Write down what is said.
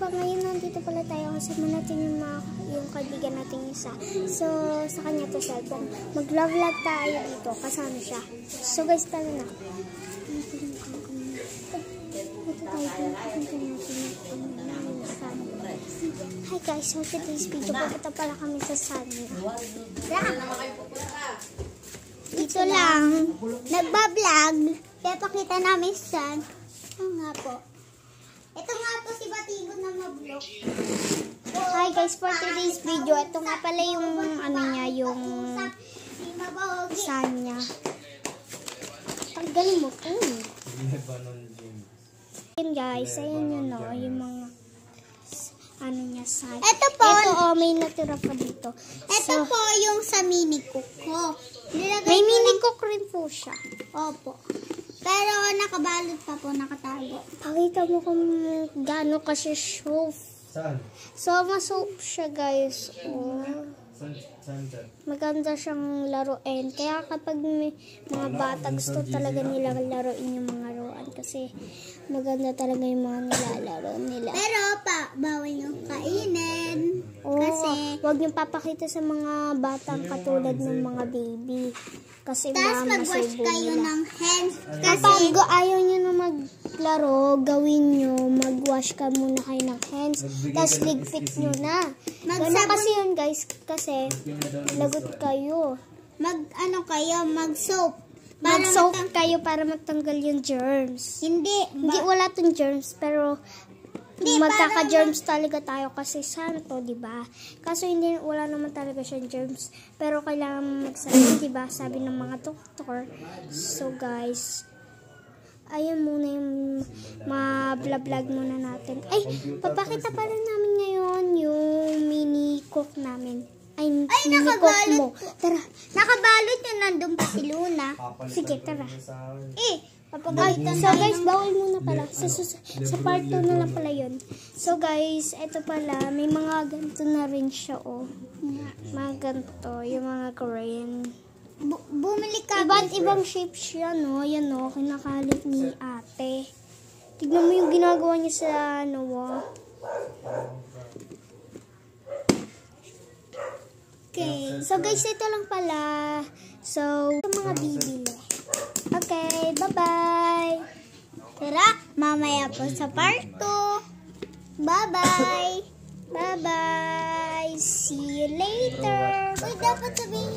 pa, ngayon nandito pala tayo kasama natin yung kaibigan natin isa. So, sa kanya to cellphone. Mag-vlog tayo dito. Kasama siya. So, guys, tala na. Hi guys, so today's video, pupunta pala kami sa Sanya. Dito lang, nagbablog. Kaya pakita namin saan. Nga po. Ito nga po si Batigot na mablog. Hi guys, for today's video, ito nga pala yung ano niya, yung Sanya. Tanggalin mo po. Ayan guys, ayan yun no, yung mga ano niya Sanya. Ito po, may natira pa dito. Ito so, po yung sa mini cook ko. May mini cook rin po siya. Opo. Pero nakabalot pa po, nakatago. Pakita mo kung gaano kasi soap. Saan? So, ma-soap siya guys. Oh. Maganda siyang laruin. Kaya kapag may mga bata gusto talaga nila laruin yung mga laruan. Kasi maganda talaga yung mga nilalaro nila. Pero bawal yung kainin. Kasi huwag yung papakita sa mga batang katulad ng mga baby. Kasi tapos mag-wash kayo ng hands. Kapag ayaw nyo na maglaro, gawin nyo, mag-wash ka muna kayo ng hands. Tapos ligpit nyo na. Gano'n kasi yun guys. Kasi lagot kayo. Mag-soap. Mag-soap kayo para magtanggal yung germs. Hindi wala tong germs. Pero magkaka-germs talaga tayo kasi sana to, diba? Kaso wala naman talaga siyang germs. Pero kailangan magsabi, diba? Sabi ng mga doktor. So guys, ayan muna yung ma-vlog muna natin. Ay, papakita pala namin ngayon yung mini cook namin. Ay mini cook mo. Tara, nakabalot yun, nandun pa si Luna. Sige, tara. So guys, bawal muna pala. Sa part 2 na lang pala yun. So guys, ito pala, may mga ganito na rin siya, oh. Mga ganito, yung mga Korean. Bumili ka. Iba't ibang shape siya, no? Yan, no? Kinakalit ni ate. Tignan mo yung ginagawa niya sa, ano, Okay. So guys, ito lang pala. So, sa mga bibili. Okay, bye-bye. Tara, mamaya po sa part 2. Bye-bye. Bye-bye. See you later. Uy, dapat sabihin